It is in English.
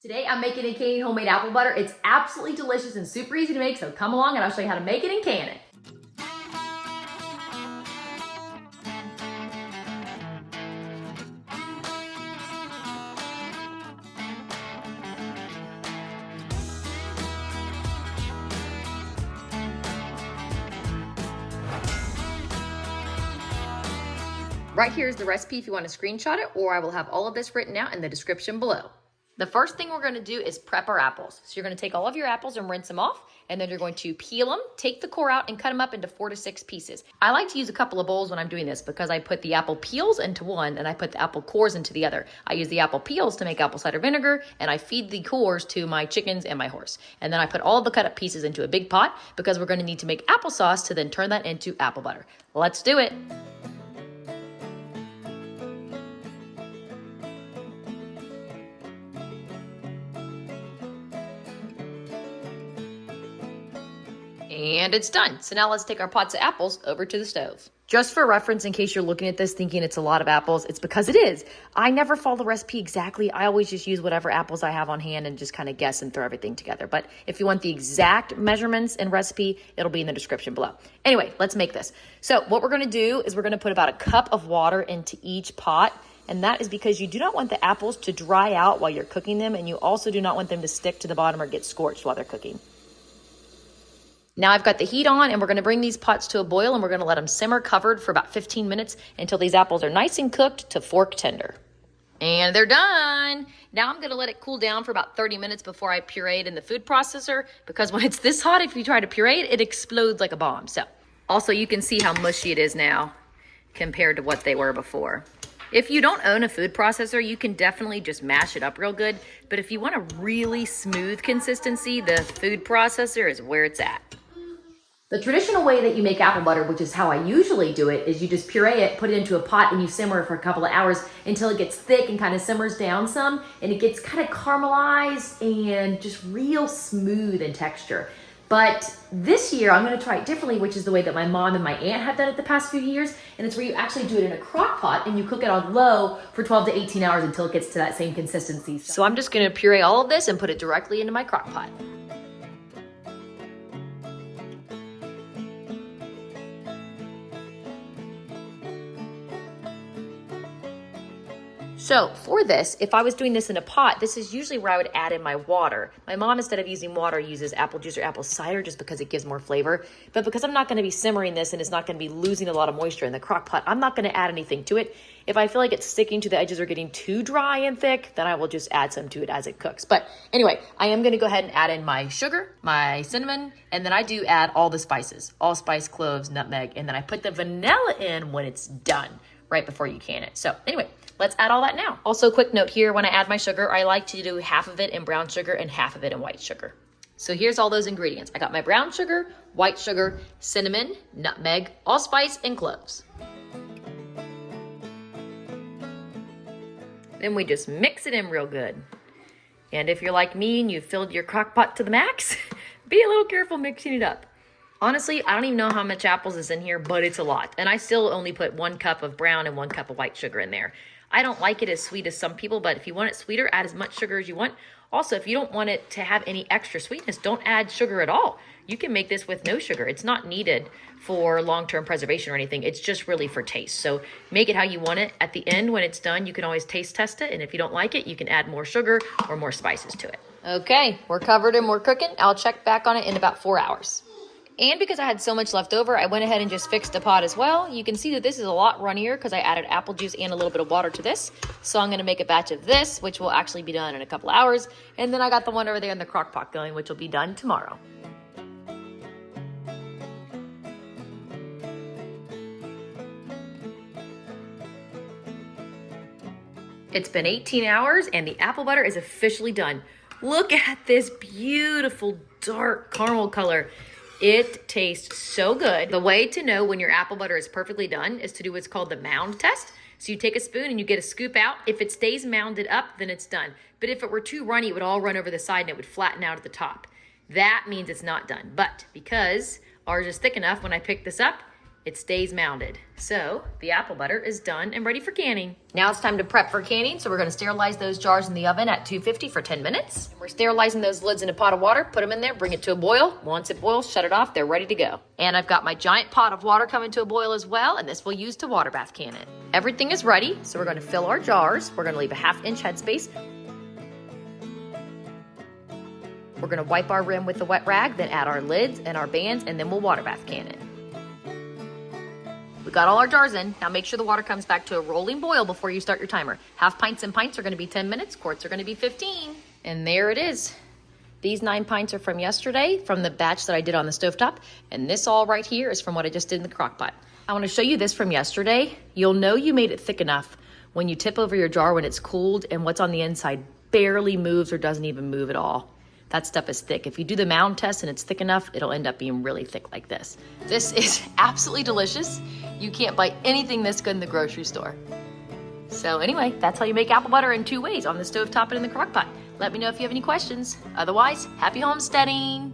Today I'm making and canning homemade apple butter. It's absolutely delicious and super easy to make, so come along and I'll show you how to make it and can it. Right here is the recipe if you want to screenshot it, or I will have all of this written out in the description below. The first thing we're going to do is prep our apples. So you're going to take all of your apples and rinse them off, and then you're going to peel them, take the core out, and cut them up into 4 to 6 pieces. I like to use a couple of bowls when I'm doing this because I put the apple peels into one and I put the apple cores into the other. I use the apple peels to make apple cider vinegar, and I feed the cores to my chickens and my horse. And then I put all the cut up pieces into a big pot because we're going to need to make applesauce to then turn that into apple butter. Let's do it. And it's done. So now let's take our pots of apples over to the stove. Just for reference, in case you're looking at this thinking it's a lot of apples, it's because it is. I never follow the recipe exactly. I always just use whatever apples I have on hand and just kind of guess and throw everything together. But if you want the exact measurements and recipe, it'll be in the description below. Anyway, let's make this. So what we're going to do is we're going to put about a cup of water into each pot. And that is because you do not want the apples to dry out while you're cooking them. And you also do not want them to stick to the bottom or get scorched while they're cooking. Now I've got the heat on, and we're going to bring these pots to a boil, and we're going to let them simmer covered for about 15 minutes until these apples are nice and cooked to fork tender. And they're done. Now I'm going to let it cool down for about 30 minutes before I puree it in the food processor, because when it's this hot, if you try to puree it, it explodes like a bomb. So also you can see how mushy it is now compared to what they were before. If you don't own a food processor, you can definitely just mash it up real good. But if you want a really smooth consistency, the food processor is where it's at. The traditional way that you make apple butter, which is how I usually do it, is you just puree it, put it into a pot, and you simmer it for a couple of hours until it gets thick and kind of simmers down some, and it gets kind of caramelized and just real smooth in texture. But this year, I'm going to try it differently, which is the way that my mom and my aunt have done it the past few years, and it's where you actually do it in a crock pot, and you cook it on low for 12 to 18 hours until it gets to that same consistency. So I'm just going to puree all of this and put it directly into my crock pot. So for this, if I was doing this in a pot, this is usually where I would add in my water. My mom, instead of using water, uses apple juice or apple cider just because it gives more flavor. But because I'm not going to be simmering this and it's not going to be losing a lot of moisture in the crock pot, I'm not going to add anything to it. If I feel like it's sticking to the edges or getting too dry and thick, then I will just add some to it as it cooks. But anyway, I am going to go ahead and add in my sugar, my cinnamon, and then I do add all the spices, allspice, cloves, nutmeg, and then I put the vanilla in when it's done, right before you can it. So anyway, let's add all that now. Also, quick note here, when I add my sugar, I like to do half of it in brown sugar and half of it in white sugar. So here's all those ingredients. I got my brown sugar, white sugar, cinnamon, nutmeg, allspice, and cloves. Then we just mix it in real good. And if you're like me and you've filled your crock pot to the max, be a little careful mixing it up. Honestly, I don't even know how much apples is in here, but it's a lot. And I still only put 1 cup of brown and 1 cup of white sugar in there. I don't like it as sweet as some people, but if you want it sweeter, add as much sugar as you want. Also, if you don't want it to have any extra sweetness, don't add sugar at all. You can make this with no sugar. It's not needed for long-term preservation or anything. It's just really for taste. So make it how you want it. At the end, when it's done, you can always taste test it. And if you don't like it, you can add more sugar or more spices to it. Okay, we're covered and we're cooking. I'll check back on it in about 4 hours. And because I had so much left over, I went ahead and just fixed the pot as well. You can see that this is a lot runnier because I added apple juice and a little bit of water to this. So I'm going to make a batch of this, which will actually be done in a couple hours. And then I got the one over there in the crock pot going, which will be done tomorrow. It's been 18 hours and the apple butter is officially done. Look at this beautiful dark caramel color. It tastes so good. The way to know when your apple butter is perfectly done is to do what's called the mound test. So you take a spoon and you get a scoop out. If it stays mounded up, then it's done. But if it were too runny, it would all run over the side and it would flatten out at the top. That means it's not done. But because ours is thick enough, when I pick this up, it stays mounded. So the apple butter is done and ready for canning. Now it's time to prep for canning. So we're gonna sterilize those jars in the oven at 250 for 10 minutes. We're sterilizing those lids in a pot of water, put them in there, bring it to a boil. Once it boils, shut it off, they're ready to go. And I've got my giant pot of water coming to a boil as well, and this we'll use to water bath can it. Everything is ready, so we're gonna fill our jars. We're gonna leave a 1/2 inch headspace. We're gonna wipe our rim with a wet rag, then add our lids and our bands, and then we'll water bath can it. We got all our jars in. Now make sure the water comes back to a rolling boil before you start your timer. 1/2 pints and pints are gonna be 10 minutes, quarts are gonna be 15. And there it is. These 9 pints are from yesterday, from the batch that I did on the stovetop, and this all right here is from what I just did in the crock pot. I wanna show you this from yesterday. You'll know you made it thick enough when you tip over your jar when it's cooled and what's on the inside barely moves or doesn't even move at all. That stuff is thick. If you do the mound test and it's thick enough, it'll end up being really thick like this. This is absolutely delicious. You can't buy anything this good in the grocery store. So anyway, that's how you make apple butter in 2 ways, on the stovetop and in the crock pot. Let me know if you have any questions. Otherwise, happy homesteading.